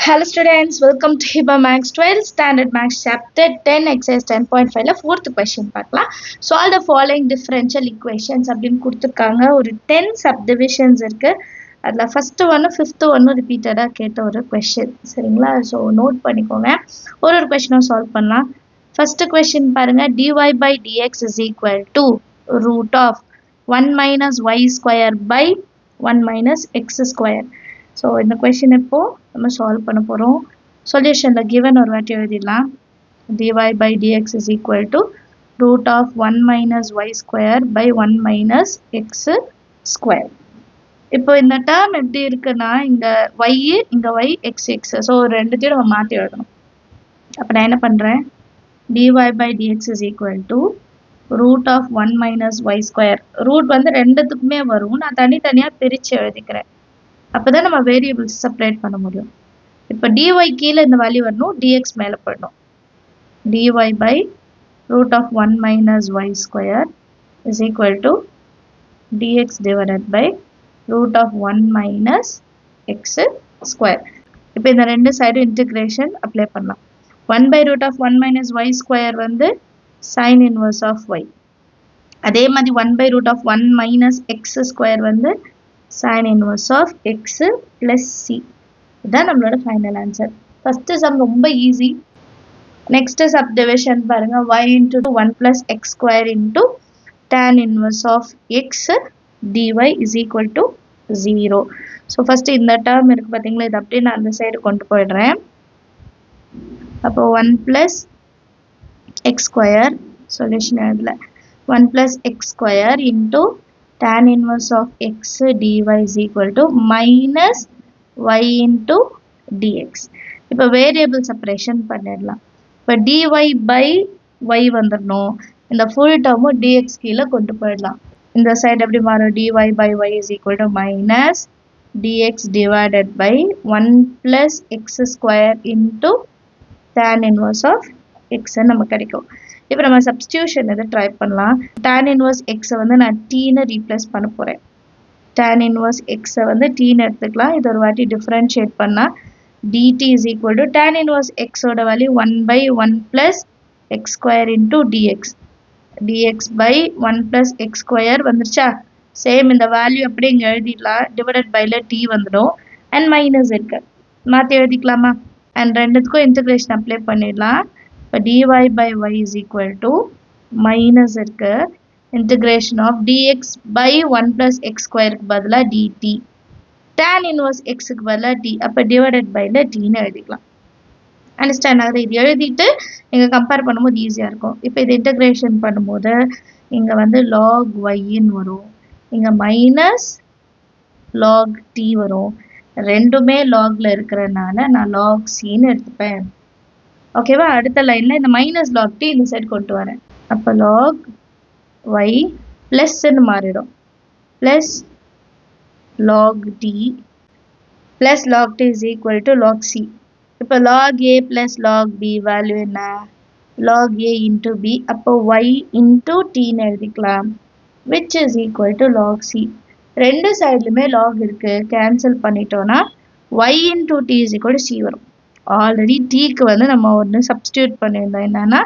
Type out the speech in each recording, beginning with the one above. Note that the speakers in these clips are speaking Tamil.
Hello students, welcome to Hiba Max 12th Standard Max Chapter 10 Exercise 10.5 fourth question பார்க்கலாம். Solve the following differential equations அப்படின்னு கொடுத்துருக்காங்க. ஒரு 10 subdivisions இருக்கு. அதில் first one, fifth one repeatedா கேட்ட ஒரு question. சரிங்களா? ஸோ நோட் பண்ணிக்கோங்க. ஒரு question சால்வ் பண்ணலாம். First question பாருங்க, dy by dx is equal to root of 1 minus y square by 1 minus x square. So இந்த question இப்போ நம்ம solve பண்ண போறோம். Solutionல given ஒரு வாட்டி எழுதிடலாம். dy by dx is equal to root of 1 minus y square by 1 minus x square. இப்போ இந்த term எப்படி இருக்குன்னா, இங்க y, இங்க y, x, x. So ரெண்டுத்தையும் நம்ம மாத்தி எழுதணும். அப்ப நான் என்ன பண்றேன்? dy by dx is equal to root of 1 minus y square. root வந்து ரெண்டுத்துக்குமே வரும். நான் தனித்தனியா பிரிச்சு எழுதிக்கிறேன். அப்பதான் நம்ம வேரியபிள்ஸ் செப்பரேட் பண்ண முடியும். இப்போ dy கீழே இந்த வேல்யூ வரணும், dx மேலே போடணும். dy by root of 1 minus y square is equal to dx divided by root of 1 minus x square. இப்போ இந்த ரெண்டு சைடு இன்டகிரேஷன் அப்ளை பண்ணலாம். 1 by root of 1 minus y square வந்து sin inverse of y. அதே மாதிரி 1 by root of 1 minus x square வந்து sin inverse of x plus c. இதான் நம்மளோட ஃபைனல் ஆன்சர். ஃபர்ஸ்ட் சம் ரொம்ப ஈஸி. நெக்ஸ்ட் சப்டிவிஷன் பாருங்க, y into 1 plus x square into tan inverse of x dy is equal to 0. So first இந்த டேர்ம் இருக்கு பார்த்தீங்களா, இது அப்படியே நான் அந்த சைடு கொண்டு போயிடுறேன். அப்போ 1 plus x square சொல்யூஷன் எழுதல, 1 plus x square into tan inverse of x dy is equal to minus y into dx. இப்போ வேரியபிள் செப்பரேஷன் பண்ணிடலாம். இப்போ dy by y வந்துடணும். இந்த ஃபுல் டேர்மும் dx கீழே கொண்டு போயிடலாம். இந்த சைடு எப்படி மாறும்? dy by y is equal to minus dx divided by 1 plus x square into tan inverse of x நமக்கு கிடைக்கும். இப்போ நம்ம சப்ஸ்டியூஷன் இதை ட்ரை பண்ணலாம். tan inverse x வந்து நான் tன்னு ரீப்ளேஸ் பண்ண போகிறேன். tan inverse x வந்து tன்னு எடுத்துக்கலாம். இது ஒரு வாட்டி டிஃபரன்ஷியேட் பண்ணால் dt is equal to tan inverse x ஓட value 1 by 1 plus x square into dx. dx by 1 plus x square வந்துருச்சா? சேம் இந்த வேல்யூ அப்படியே இங்கே எழுதிடலாம். டிவைடட் பைல t வந்துடும். அண்ட் மைனஸ் இருக்கு, மாற்றி எழுதிக்கலாமா? அண்ட் ரெண்டுத்துக்கும் இன்டகிரேஷன் அப்ளை பண்ணிடலாம். இப்போ dy by y is equal to minus இருக்கு, integration of dx by 1 plus x square க்கு பதிலா dt, tan inverse x க்கு பதிலா d, அப்போ divided by ல t ன்னு எழுதிக்கலாம். அண்டர்ஸ்டாண்ட் ஆகுது? இது எழுதிட்டு இங்கே கம்பேர் பண்ணும்போது ஈஸியாக இருக்கும். இப்போ இது இன்டகிரேஷன் பண்ணும்போது இங்கே வந்து log y ன்னு வரும், இங்கே மைனஸ் log t வரும். ரெண்டுமே லாக்ல இருக்கிறதுனால நான் log c ன்னு எடுத்துப்பேன். ஓகேவா? அடுத்த லைன்ல இந்த மைனஸ் log t இந்த சைடு கொண்டு வரேன். அப்போ log y ப்ளஸ்ன்னு மாறிடும். Plus log t plus log t is equal to log c. இப்போ log a plus log b value என்ன? log a into b. அப்போ y into t ன்னு எழுதிக்கலாம், which is equal to log c. ரெண்டு சைட்லுமே log இருக்கு, கேன்சல் பண்ணிட்டோம்னா y into t is equal to c வரும். ஆல்ரெடி டீக்கு வந்து நம்ம ஒன்று சப்ஸ்டியூட் பண்ணியிருந்தோம், என்னன்னா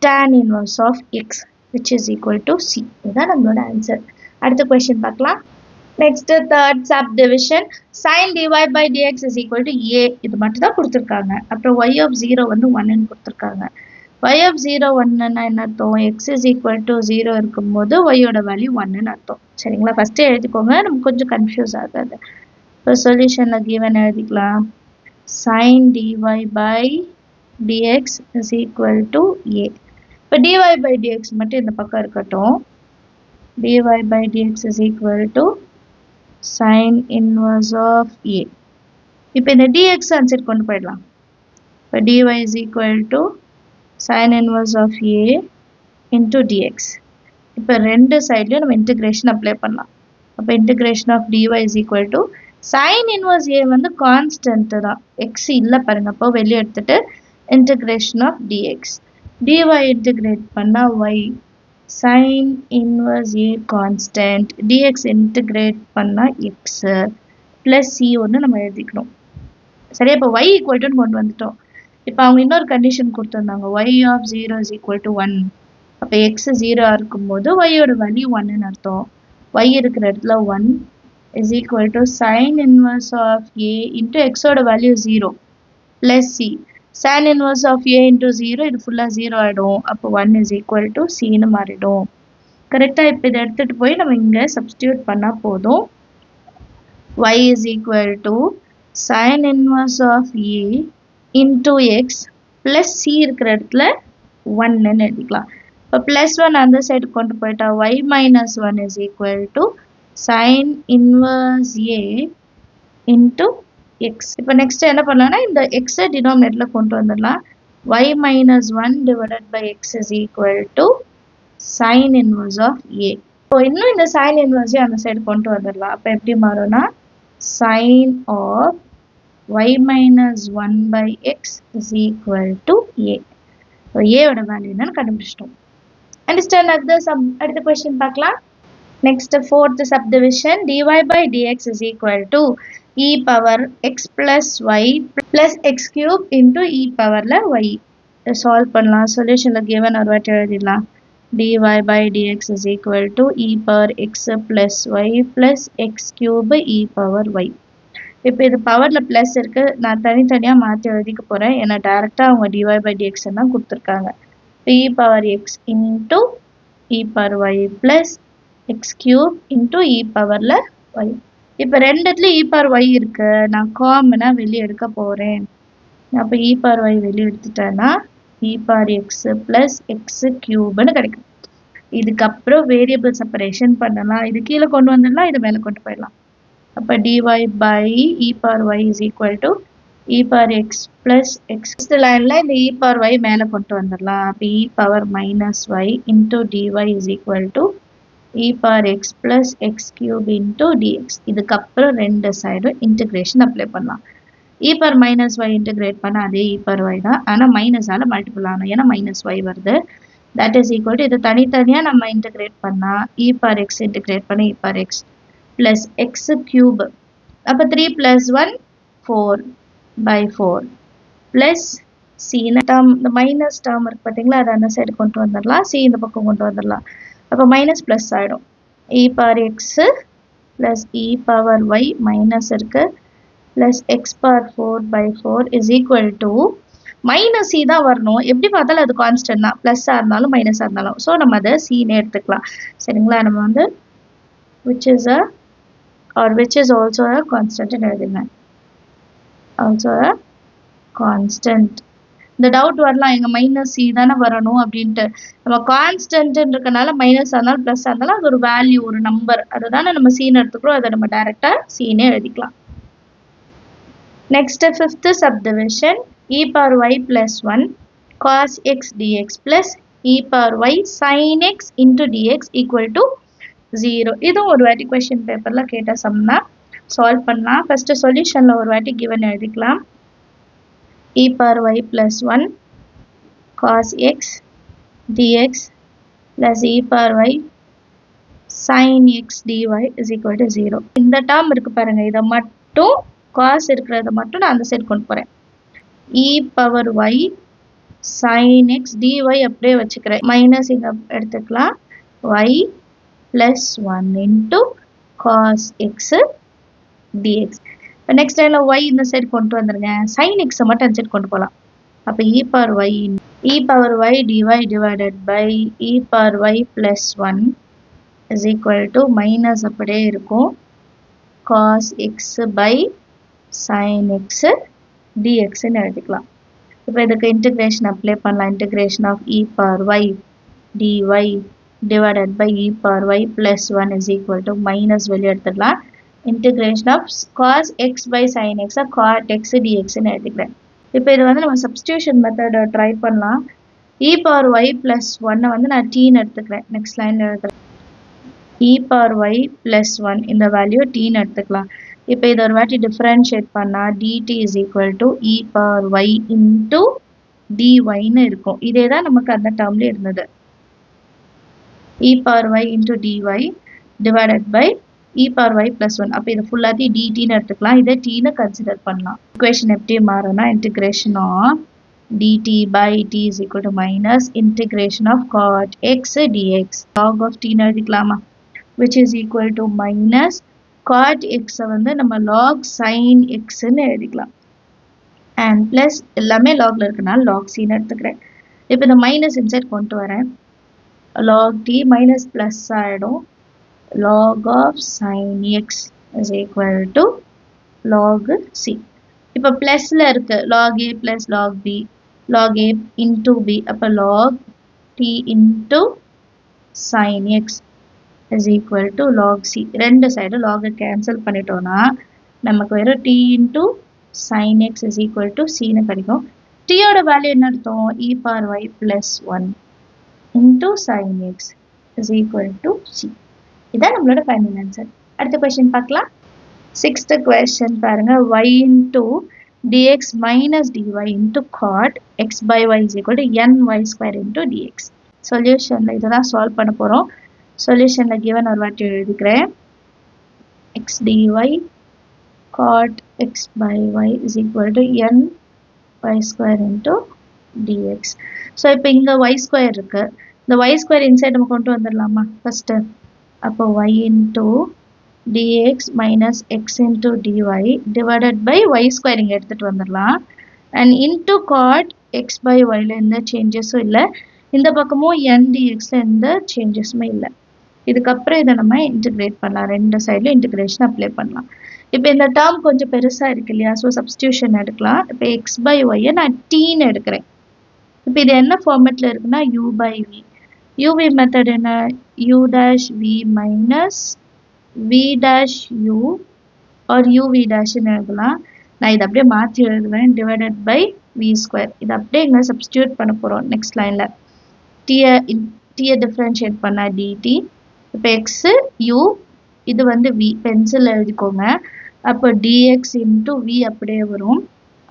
tan inverse of x which is equal to c. இதுதான் நம்மளோட ஆன்சர். அடுத்த கொஸ்டின் பார்க்கலாம். Next third subdivision, sin dy by dx is equal to a. இது மட்டும் தான் கொடுத்துருக்காங்க. அப்புறம் y of 0 வந்து 1ன்னு கொடுத்துருக்காங்க. y of 0 1ன்னா என்ன அர்த்தம்? x is equal to 0 இருக்கும்போது y ஓட வேல்யூ 1ன்னு அர்த்தம். சரிங்களா? ஃபஸ்ட்டே எழுதிக்கோங்க, நமக்கு கொஞ்சம் கன்ஃபியூஸ் ஆகாது. இப்போ சொல்யூஷனில் கிவன் எழுதிக்கலாம். sin dy by dx is equal to a. இப்போ dy by dx மட்டும் இந்த பக்கம் இருக்கட்டும். dy by dx is equal to sin inverse of a. இப்போ இந்த dx ஆன்சர் கொண்டு போயிடலாம். இப்போ dy is equal to sin inverse of a into dx. இப்போ ரெண்டு சைட்லையும் நம்ம இன்டகிரேஷன் அப்ளை பண்ணலாம். அப்போ integration of dy is equal to sin inverse a வந்து கான்ஸ்டன்ட் தான், x இல்லை பாருங்க. அப்போ வெளியே எடுத்துட்டு integration of dx. dy integrate பண்ணா y, sin inverse a constant, dx integrate பண்ணா x plus c ஒன்று நம்ம எழுதிக்கணும். சரியா? இப்போ y ஈக்குவல் டுன்னு கொண்டு வந்துட்டோம். இப்போ அவங்க இன்னொரு கண்டிஷன் கொடுத்துருந்தாங்க, y of 0 is equal to 1. அப்போ எக்ஸ் 0 இருக்கும்போது ஒய்யோட வேல்யூ 1ன்னு அர்த்தம். y இருக்கிற இடத்துல 1 is equal to sine inverse of a into எக்ஸோட value 0 plus C. Sine inverse of a into 0 இது ஃபுல்லாக 0 ஆகிடும். அப்போ 1 இஸ் ஈக்குவல் டு சின்னு மாறிடும். கரெக்டாக இப்போ இதை எடுத்துகிட்டு போய் நம்ம இங்கே சப்ஸ்டியூட் பண்ணால் போதும். y is equal to sin inverse of a into x plus c இருக்கிற இடத்துல 1ன்னு எழுதிக்கலாம். இப்போ ப்ளஸ் 1 அந்த சைடு கொண்டு போயிட்டா y minus 1 is equal to sin inverse a into x. இப்போ நெக்ஸ்ட் என்ன பண்ணலாம்னா இந்த x டினாமினேட்டரில் கொண்டு வந்துடலாம். y minus 1 divided by x is equal to sin inverse of a. இப்போ இன்னும் இந்த sin inverse அந்த சைடு கொண்டு வந்துடலாம். அப்போ எப்படி மாறும்னா sin of y minus 1 by x is equal to a. So a ஓட வேல்யூ என்னன்னு கண்டுபிடிச்சிட்டோம். Understand அடுத்த கொஸ்டின் பார்க்கலாம். Next fourth subdivision dy by dx is equal to e power x plus y plus x cube into e powerல y. Solve பண்ணலாம். சொல்யூஷன்ல given ஒரு வாட்டி எழுதிடலாம். dy by dx is equal to e power x plus y plus x cube e power y. இப்போ இது பவரில் ப்ளஸ் இருக்குது. நான் தனித்தனியாக மாற்றி எழுதிக்க போகிறேன். ஏன்னா டேரெக்டாக அவங்க dy by dx தான் கொடுத்துருக்காங்க. e power X into E power Y plus X cube into E பவரில் ஒய். இப்போ ரெண்டுத்துலேயும் இ பவர் ஒய் இருக்குது. நான் காமனாக வெளியே எடுக்க போகிறேன். அப்போ இ பவர் ஒய் வெளியே எடுத்துட்டேன்னா e power x plus x கியூப்னு கிடைக்கும். இதுக்கப்புறம் வேரியபிள் செப்பரேஷன் பண்ணலாம். இது கீழே கொண்டு வந்துடலாம், இது மேலே கொண்டு போயிடலாம். அப்போ dy by e power y is equal to e power x plus x. Next லைனில் இந்த e power y மேலே கொண்டு வந்துடலாம். அப்போ e power minus y into dy is equal to e power x plus x cube into dx. இதுக்கப்புறம் ரெண்டு சைடும் இன்டெகிரேஷன் அப்ளை பண்ணலாம். e power minus y integrate பண்ண அதே e power y தான். ஆனால் மைனஸால் மல்டிபிள் ஆகணும். ஏன்னா minus y வருது. தட் இஸ் ஈக்குவல் டு இது தனித்தனியாக நம்ம இன்டெகிரேட் பண்ணால் e power x இன்டெகிரேட் பண்ண e power x plus x cube. அப்போ 3 plus 1 4 by 4 plus c. இந்த மைனஸ் டேர்ம் இருக்கு பார்த்தீங்களா, அதை அந்த சைடு கொண்டு வந்துடலாம். c இந்த பக்கம் கொண்டு வந்துடலாம். அப்போ மைனஸ் ப்ளஸ் ஆகிடும். e பவர் எக்ஸு ப்ளஸ் இ பவர் ஒய் மைனஸ் இருக்கு plus X power 4 by 4 is equal to minus C தான் வரணும். எப்படி பார்த்தாலும் அது கான்ஸ்டன்ட் தான், ப்ளஸ்ஸாக இருந்தாலும் மைனஸாக இருந்தாலும். ஸோ நம்ம அதை சீனே எடுத்துக்கலாம். சரிங்களா? நம்ம வந்து which is also a constant ன்னு எழுதினேன். also a constant. இந்த டவுட் வரலாம், எங்க மைனஸ் சி தானே வரணும் அப்படின்ட்டு. நம்ம கான்ஸ்டன்ட் இருக்கனால மைனஸ் இருந்தாலும் ப்ளஸ் இருந்தாலும் அது ஒரு வேல்யூ, ஒரு நம்பர், அதுதானே நம்ம சீன் எடுத்துக்கிறோம். அதை நம்ம டைரக்டா சீனே எழுதிக்கலாம். Next fifth subdivision e power y plus 1 cos x dx plus e power y sin x into dx equal to 0. இதுவும் ஒரு வாட்டி கொஸ்டின் பேப்பரில் கேட்ட சம்னா சால்வ் பண்ணலாம். ஃபஸ்ட்டு சொல்யூஷனில் ஒரு வாட்டி கிவன் எழுதிக்கலாம். e power y plus 1 cos x dx plus e power y sin x dy is equal to 0. இந்த டேர்ம் இருக்கு பாருங்க, இதை மட்டும் cos இருக்கிறத மட்டும் நான் அந்த சைடு கொண்டு போகிறேன். e power y sin x dy அப்படியே வச்சுக்கிறேன். மைனஸ் இங்கே எடுத்துக்கலாம். y plus 1 into cos x dx. இப்போ நெக்ஸ்ட் டைம்ல y இந்த சைடு கொண்டு வந்துருங்க. sin x மட்டும் அந்த சைடு கொண்டு போகலாம். அப்போ e power y dy divided by e power y plus 1 is equal to minus அப்படியே இருக்கும் cos x by sin x dx ன்னு எழுதிக்கலாம். இப்போ இதுக்கு இன்டெகிரேஷன் அப்ளை பண்ணலாம். Integration of e power y dy divided by e power y plus 1 is equal to minus வெளியே எடுத்துடலாம். integration of cos x by sin x cot x dx ன்னு எழுதிக்கிறேன். இப்போ இது வந்து நம்ம சப்ஸ்டியூஷன் மெத்தட் ட்ரை பண்ணலாம். e power y plus 1 வந்து நான் t ன்னு எடுத்துக்கிறேன். நெக்ஸ்ட் லைன்ல எழுதுறேன். e power y plus 1 இந்த வேல்யூ t ன்னு எடுத்துக்கலாம். இப்போ இது ஒரு வாட்டி டிஃபரன்ஷியேட் பண்ணா dt is equal to e power y into dy ன்னு இருக்கும். இதே தான் நமக்கு அந்த டேர்ம்ல இருந்தது. e power y into dy divided by e power y plus 1. அப்போ இது ஃபுல்லாத்தையும் dt எடுத்துக்கலாம். இதை tன்னு கன்சிடர் பண்ணலாம். equation எப்படி மாறும்னா integration of dt by t is equal to minus integration of cot x dx. log of t எழுதிக்கலாமா? which is equal to minus cot x வந்து நம்ம log sin x ன்னு எழுதிக்கலாம். and plus எல்லாமே logல இருக்கனால log c ன்னு எடுத்துக்கிறேன். இப்போ இந்த மைனஸ் இன்சைட் கொண்டு வரேன். log t minus plus ஆயிடும். log of sin x is equal to log c. இப்போ பிளஸ்ல இருக்கு log a plus log b, log a into b, அப்போ log t into sin x is equal to log c. ரெண்டு சைடு log கேன்சல் பண்ணிட்டோம்னா நமக்கு வெறும் t into sin x is equal to c ன்னு கிடைக்கும். t ஓட வேல்யூ என்ன அர்த்தம்? e power y plus 1 into sin x is equal to c. இதான் நம்மளோட ஃபைனல் ஆன்சர். அடுத்த क्वेश्चन பார்க்கலாம். 6th question பாருங்க. y into dx minus dy into cot x by y is equal to ny square into dx. சொல்யூஷன்ல இததான் சால்வ் பண்ண போறோம். சொல்யூஷன்ல given ஒரு வாட்டி எழுதிக்கிறேன். x dy cot x by y is equal to ny square into dx. So இப்போ இங்க y square இருக்கு. இந்த y square இன்சைட் நம்ம கொண்டு வந்துடலாமா ஃபர்ஸ்ட்? அப்போ y into dx minus x into dy divided by y square இங்க எடுத்துட்டு வந்துடலாம். and into cot x by y ல எந்த சேஞ்சஸும் இல்லை. இந்த பக்கமும் n dx ல எந்த சேஞ்சஸுமே இல்லை. இதுக்கப்புறம் இதை நம்ம இன்டிகிரேட் பண்ணலாம். ரெண்டு சைட்லையும் இன்டிகிரேஷன் அப்ளை பண்ணலாம். இப்போ இந்த டேர்ம் கொஞ்சம் பெருசா இருக்கு இல்லையா? ஸோ சப்ஸ்டியூஷன் எடுக்கலாம். இப்போ x by y நான் tன்னு எடுக்கிறேன். இப்போ இது என்ன ஃபார்மேட்ல இருக்குன்னா u by v. uv method என்ன? u dash v minus v dash u or uv dash ன்னு எழுதலாம். நான் இதை அப்படியே மாற்றி எழுதுவேன். Divided by v square. இதை அப்படியே இங்கே சப்ஸ்டியூட் பண்ண போகிறோம் நெக்ஸ்ட் லைனில். டீயை டிஃப்ரென்ஷியேட் பண்ணால் dt. இப்போ x u இது வந்து v பென்சில் எழுதிக்கோங்க. அப்போ dx into v அப்படியே வரும்.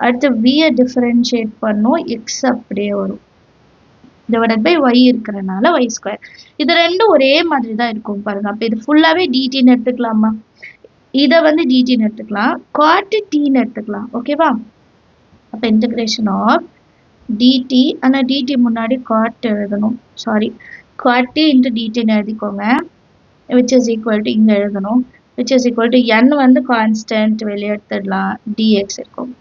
அடுத்து v-யை டிஃப்ரென்ஷியேட் பண்ணும், x அப்படியே வரும். divided by y இருக்கிறனால y ஸ்கொயர். இது ரெண்டும் ஒரே மாதிரி தான் இருக்கும் பாருங்க. அப்போ இது ஃபுல்லாகவே dtன்னு எடுத்துக்கலாமா? இதை வந்து dtன்னு எடுத்துக்கலாம். cot tன்னு எடுத்துக்கலாம். ஓகேவா? அப்போ இன்டகிரேஷன் ஆஃப் dt, ஆனால் dt முன்னாடி cot எழுதணும். சாரி, cot t into dtன்னு எழுதிக்கோங்க. which is equal to இங்கே எழுதணும். which is equal to n வந்து கான்ஸ்டன்ட் வெளியே எடுத்துடலாம். dx இருக்கும்.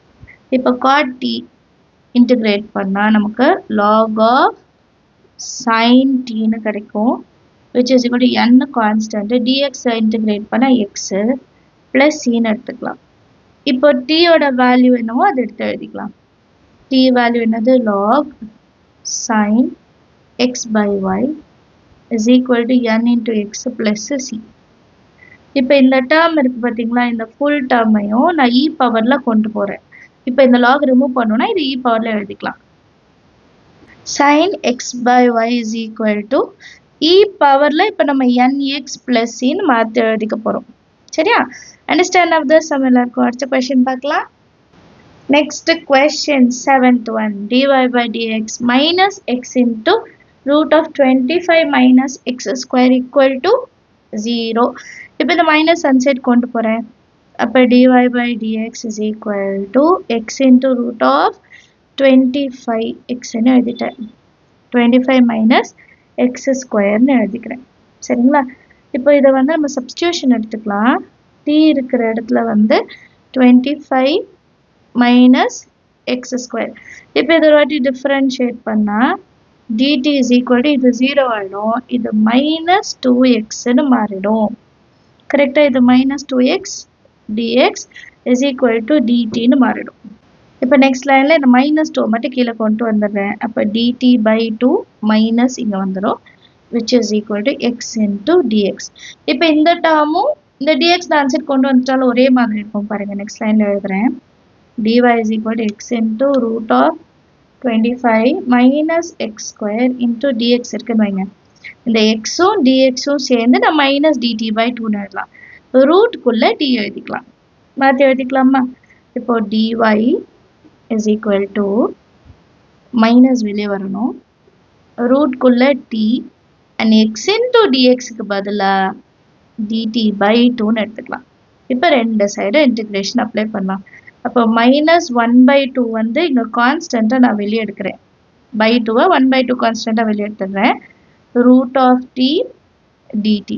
இப்போ cot t இன்டிகிரேட் பண்ணால் நமக்கு log of sin t ன்னு கிடைக்கும். which is equal to n constant. dx integrate பண்ணால் x plus c ன்னு எடுத்துக்கலாம். இப்போ t ஓட வேல்யூ என்னவோ அதை எடுத்து எழுதிக்கலாம். t வேல்யூ என்னது? log sin x by y is equal to n into x plus c. இப்போ இந்த டேர்ம் இருக்கு பார்த்தீங்களா? இந்த ஃபுல் டேர்மையும் நான் e பவர்ல கொண்டு போறேன். இப்போ இந்த லாக் ரிமூவ் பண்ணோம்னா இது e பவர்ல எழுதிக்கலாம். sin x by y is equal to e பவர்ல இப்போ நம்ம nx plus c ன்னு மாற்றி எழுதிக்க போறோம். சரியா? அண்டர்ஸ்டாண்ட் ஆஃப் த சம் எல்லாருக்கும். அடுத்த கொஸ்டின் பார்க்கலாம். Next question 7th one. dy by dx minus x into root of 25 minus x square equal to 0. இப்போ இந்த மைனஸ் அன்சைட் கொண்டு போகிறேன். அப்போ dy by dx is equal to x into root of 25 ன்னு எழுதிட்டேன். 25 minus x ஸ்கொயர்னு எழுதிக்கிறேன். சரிங்களா? இப்போ இதை வந்து நம்ம சப்ஸ்டியூஷன் எடுத்துக்கலாம். t இருக்கிற இடத்துல வந்து 25 minus x ஸ்கொயர். இப்போ இதை ஒரு வாட்டி டிஃப்ரென்ஷியேட் பண்ணால் dt is equal to இது 0 ஆகிடும். இது minus 2xன்னு மாறிடும். கரெக்டாக? இது minus 2x dx is equal to dtன்னு மாறிடும். இப்போ நெக்ஸ்ட் லைனில் இந்த -2 மட்டும் கீழே கொண்டு வந்துடுறேன். அப்போ dt by 2 மைனஸ் இங்கே வந்துடும். which is equal to x into dx. இப்போ இந்த டேர்மும் இந்த dx ஆன்சர் கொண்டு வந்துட்டாலும் ஒரே மாதிரி இருக்கும் பாருங்க. நெக்ஸ்ட் லைனில் எழுதுறேன். dy is equal to x into root of 25 minus x square into dx இருக்குன்னு வைங்க. இந்த xும் dxும் சேர்ந்து நான் minus dt by 2 எழுதலாம். ரூட்குள்ள t எழுதிக்கலாம். மாற்றி எழுதிக்கலாமா? இப்போ dy is equal to minus வெளியே வரணும். ரூட்குள்ள t and x into dxக்கு பதிலாக dt by 2 எடுத்துக்கலாம். இப்போ ரெண்டு சைடு இன்டிகிரேஷன் அப்ளை பண்ணலாம். அப்போ மைனஸ் 1 by 2 வந்து இங்கே கான்ஸ்டண்ட்டாக நான் வெளியே எடுக்கிறேன். பை 2 1 by 2 கான்ஸ்டண்ட்டாக வெளியே எடுத்துடுறேன். Root of d dt.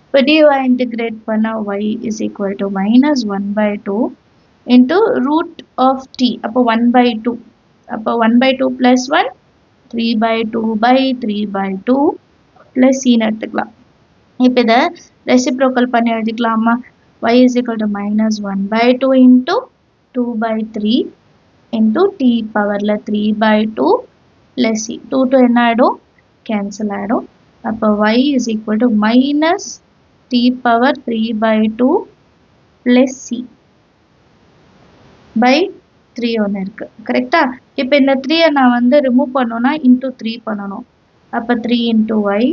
இப்போ dy இன்டிகிரேட் பண்ணால் y is equal to minus 1 by 2 into root of t. அப்போ 1 by 2. அப்போ 1 by 2 plus 1 3 by 2 by 3 by 2 plus c எடுத்துக்கலாம். இப்போ இதை ரெசிப்ரோக்கல் பண்ணி எழுதிக்கலாமா? y is equal to minus 1 by 2 into 2 by 3 into t பவரில் 3 by 2 plus c. 2 என்ன ஆகிடும்? கேன்சல் ஆகிடும். அப்போ y is equal to minus t power 3 by 2 plus c by 3 ஒன்று இருக்குது. கரெக்டா? இப்போ இந்த 3 நான் வந்து ரிமூவ் பண்ணோன்னா இன்டூ 3 பண்ணணும். அப்போ 3 into y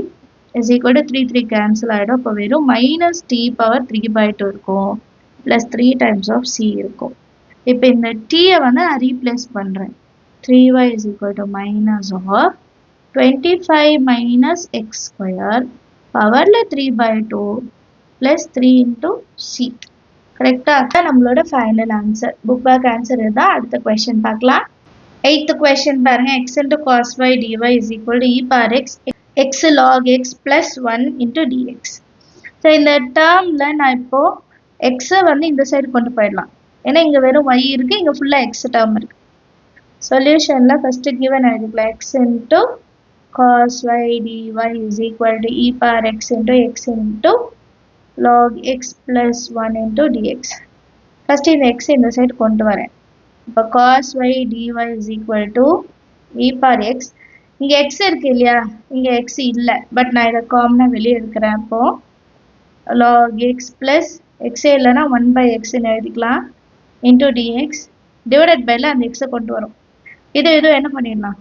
is equal to 3 3 cancel ஆகிடும். அப்போ வெறும் மைனஸ் டி பவர் 3 by 2 இருக்கும் ப்ளஸ் 3 டைம்ஸ் ஆஃப் சி இருக்கும். இப்போ இந்த டீயை வந்து நான் ரீப்ளேஸ் பண்ணுறேன். 3y is equal to minus of 25 minus x square பவரில் 3 by 2 ப்ளஸ் 3 into c. கரெக்டாக? அதான் நம்மளோட final answer. Book back answer இதுதான். அடுத்த கொஸ்டின் பார்க்கலாம். 8th கொஸ்டின் பாருங்க. x into cos y dy is equal to e power x log x plus 1 into dx. So இந்த டேர்மில் நான் இப்போது எக்ஸை வந்து இந்த சைடு கொண்டு போயிடலாம். ஏன்னா இங்கே வெறும் y இருக்குது, இங்கே ஃபுல்லாக எக்ஸ் டேர்ம் இருக்குது. சொல்யூஷனில் ஃபஸ்ட்டு கிவன் எழுதிக்கலாம். x into cos y dy is equal to e power x into log x plus 1 into dx. First இந்த x இந்த சைடு கொண்டு வரேன். இப்போ cos y dy is equal to e power x. இங்கே x இருக்கு இல்லையா? இங்கே x இல்லை, பட் நான் இதை காமனாக வெளியே எடுக்கிறேன். அப்போது log x plus x இல்லைன்னா 1 by xன்னு எழுதிக்கலாம் into dx டிவைடட் பைல அந்த எக்ஸை கொண்டு வரும். இது என்ன பண்ணிடலாம்?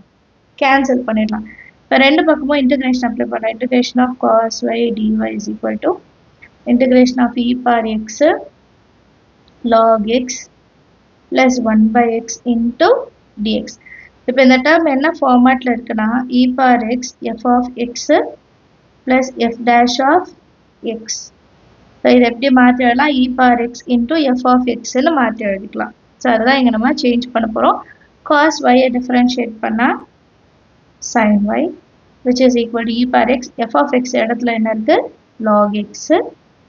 கேன்சல் பண்ணிடலாம். இப்போ ரெண்டு பக்கமும் இன்டகிரேஷன் அப்ளை பண்ணலாம். Integration of cos y dy is equal to integration of e power x log x plus 1 by x into dx. இப்போ இந்த டேர்ம் என்ன ஃபார்மேட்டில் இருக்குன்னா e power x f of x plus f dash of x. So இதை எப்படி மாற்றி எழுதலாம்? e power x into f of xன்னு மாற்றி எழுதிக்கலாம். ஸோ அதுதான் இங்கே நம்ம சேஞ்ச் பண்ண போகிறோம். cos y டிஃபரன்ஷியேட் பண்ணால் sin y which is equal to e power x f of x இடத்துல என்ன இருக்குது? log x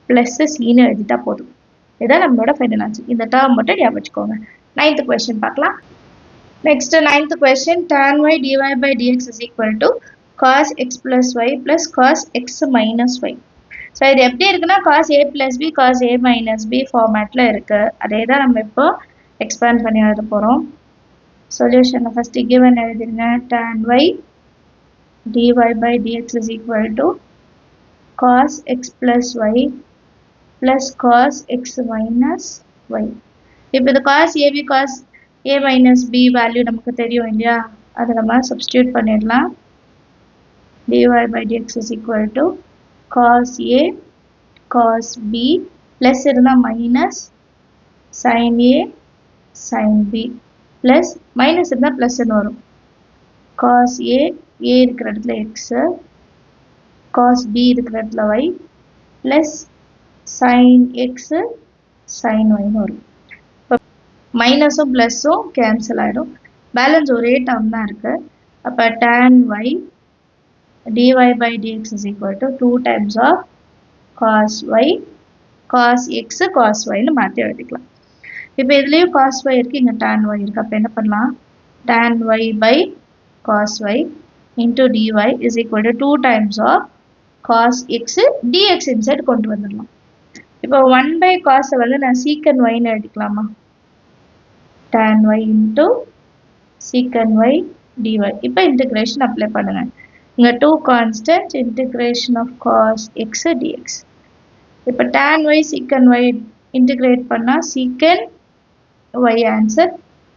plus cன்னு எழுதிட்டா போதும். இதான் நம்மளோட ஃபைனல் ஆன்சர். இந்த டேர்ம் மட்டும் ஞாபகம் வச்சுக்கோங்க. 9th கொஸ்டின் பார்க்கலாம். Next 9th question, tan y dy by dx is equal to cos x plus y plus cos x minus y. So இது எப்படி இருக்குன்னா cos a plus b cos a minus b ஃபார்மேட்டில் இருக்குது. அதே தான் நம்ம இப்போ எக்ஸ்பேண்ட் பண்ணி எழுத போகிறோம். சொல்யூஷனை ஃபஸ்ட்டு கிவன் எழுதிருங்க. tan y dy by dx is equal to cos x plus y plus cos x minus y. இப்போ இது cos ab cos a minus b value நமக்கு தெரியும் இல்லையா? அதை நம்ம சப்ஸ்டியூட் பண்ணிடலாம். dy by dx is equal to cos a cos b plus இருந்தால் minus sin a sin b plus minus இருந்தால் ப்ளஸ்ன்னு வரும். cos a இருக்கிற இடத்துல x cos b இருக்கிற இடத்துல y plus sin x sin yன்னு வரும். மைனஸும் ப்ளஸ்ஸும் கேன்சல் ஆகிடும். பேலன்ஸ் ஒரே டேர்ம் தான் இருக்குது. அப்போ tan y dy by dx is equal to 2 times of cos y cos x cos yன்னு மாற்றி எழுதிக்கலாம். இப்போ இதுலேயும் cos y இருக்குது, இங்கே tan y இருக்குது. அப்போ என்ன பண்ணலாம்? tan y by cos y into dy is equal to 2 times of cos x dx inside கொண்டு வந்துடலாம். இப்போ 1 by cos வந்து நான் secant yன்னு எழுதிக்கலாமா? tan y into secant y dy. இப்போ இன்டகிரேஷன் அப்ளை பண்ணுங்க. இங்கே 2 constant integration of cos x dx. இப்போ tan y secant y integrate பண்ணால் secant y answer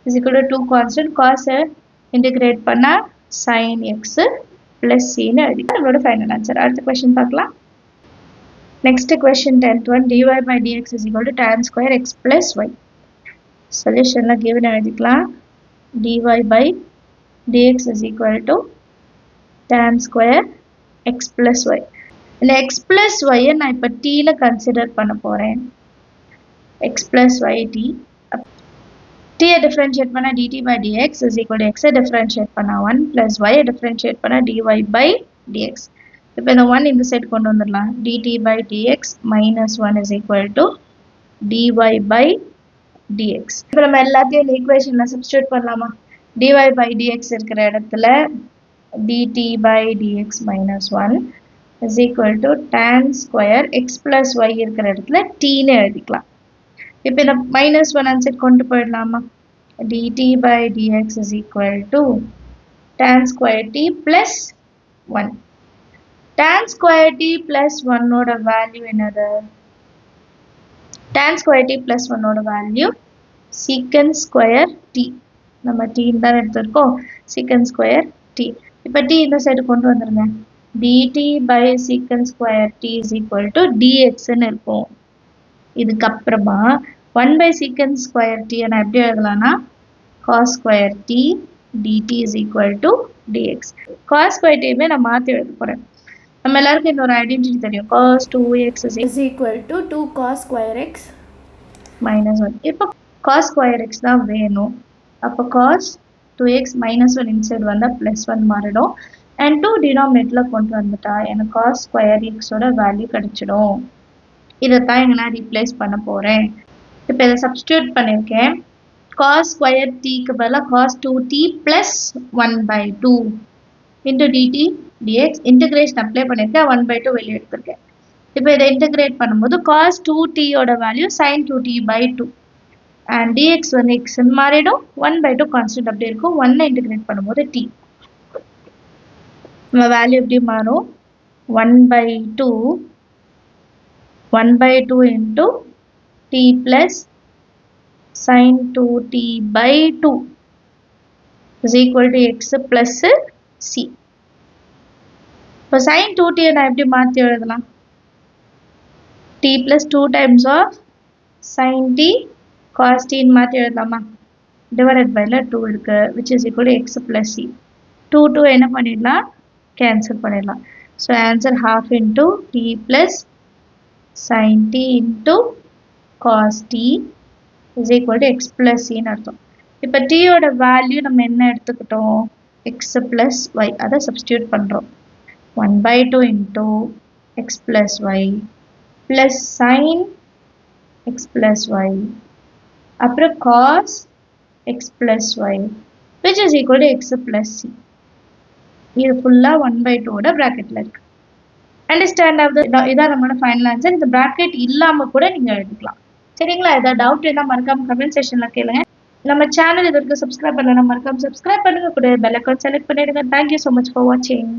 is equal to 2 constant cos integrate பண்ணால் sin x plus cன்னு எழுதிக்கலாம். நம்மளோட ஃபைனல் ஆன்சர். அடுத்த கொஸ்டின் பார்க்கலாம். Next question 10th one, dy by dx is equal to tan square x plus y. சொல்யூஷனில் கிவன் எழுதிக்கலாம். dy by dx is equal to tan square x plus y. இல்லை x plus y நான் இப்போ tல கன்சிடர் பண்ண போகிறேன். x plus y t t differentiate பண்ணா dt by dx is equal to x differentiate பண்ணா 1 plus y differentiate பண்ணா dy by dx. இப்போ இந்த 1 இந்த சைடு கொண்டு வந்துடலாம். dt by dx minus 1 is equal to dy by dx. இப்போ நம்ம எல்லாத்தையும் இந்த ஈக்குவேஷனில் சப்ஸ்டியூட் பண்ணலாமா? dy by dx இருக்கிற இடத்துல dt by dx minus 1 is equal to tan square x plus y இருக்கிற இடத்துல tன்னு எழுதிக்கலாம். இப்போ இந்த minus 1 ஆன்சர் கொண்டு போயிடலாமா? dt by dx is equal to tan square t plus 1. tan square t plus 1 ஓட வேல்யூ என்னது? tan square t plus 1 ஓட வேல்யூ secant square t. நம்ம t தான் எடுத்துருக்கோம். secant square t. இப்போ t இந்த சைடு கொண்டு வந்துருங்க. dt by secant square t is equal to dx ன்னு இருக்கும். இதுக்கப்புறமா 1 by secant square t நான் எப்படி எழுதலாம்னா cos square t dt is equal to dx. cos square t நான் மாற்றி எழுத போகிறேன். நம்ம எல்லாருக்கும் இன்னொரு ஐடென்டிட்டி தெரியும். cos 2x is equal to 2 cos square x minus 1. இப்போ cos square x தான் வேணும். அப்போ cos 2x minus 1 inside வந்தால் plus 1 மாறிடும். and 2 denominatorல கொண்டு வந்துட்டா எனக்கு cos square x ஓட வேல்யூ கிடைச்சிடும். இதைத்தான் இங்கே நான் ரீப்ளேஸ் பண்ண போகிறேன். இப்போ இதை சப்ஸ்டியூட் பண்ணியிருக்கேன். cos square tக்கு பதிலாக cos 2t plus 1 by 2 into dt dx integration apply பண்ணியிருக்கேன். 1 by 2 வெளியே எடுத்திருக்கேன். இப்போ இதை இன்டகிரேட் பண்ணும்போது cos 2t ஓட value sin 2t by 2 and dx வந்து x மாறிடும். 1 by 2 கான்ஸ்டன்ட் அப்படி இருக்கும். 1 இன்டகிரேட் பண்ணும்போது t நம்ம வேல்யூ எப்படி மாறும்? 1 by 2 1 by 2 into t plus sin 2t by 2 is equal to x plus c. இப்போ sin 2t நான் எப்படி மாற்றி எழுதலாம்? t plus 2 times of sin t cos t மாற்றி எழுதலாமா? divided by 2 இருக்கு which is equal to x plus c. 2 என்ன பண்ணிடலாம்? cancel பண்ணிடலாம். so answer half into t plus sin t into cos t is equal to x plus c ன்னு அர்த்தம். இப்போ t ஓட வேல்யூ நம்ம என்ன எடுத்துக்கிட்டோம்? x plus y. அதை சப்ஸ்டியூட் பண்ணுறோம். 1 by 2 into x plus y plus sin x plus y அப்புறம் cos x plus y which is equal to x plus c. இது ஃபுல்லாக 1 by 2 ஓட ப்ராக்கெட்டில் இருக்கு. அண்டர்ஸ்டாண்ட் ஆஃப் இதான் நம்மளோட ஃபைனல் ஆன்சர். இந்த ப்ராக்கெட் இல்லாமல் கூட நீங்கள் எழுதிக்கலாம். சரிங்களா? ஏதாவது டவுட் இருந்தால் மறக்காம கமெண்ட் செக்ஷனில் கேளுங்க. நம்ம சேனல் இது வரைக்கும் சப்ஸ்கிரைப் பண்ணலாம். மறக்காம சப்ஸ்கிரைப் பண்ணுங்க. கூட பெல் ஐகான் செலக்ட் பண்ணிடுங்க. தேங்க்யூ ஸோ மச் ஃபார் வாட்சிங்.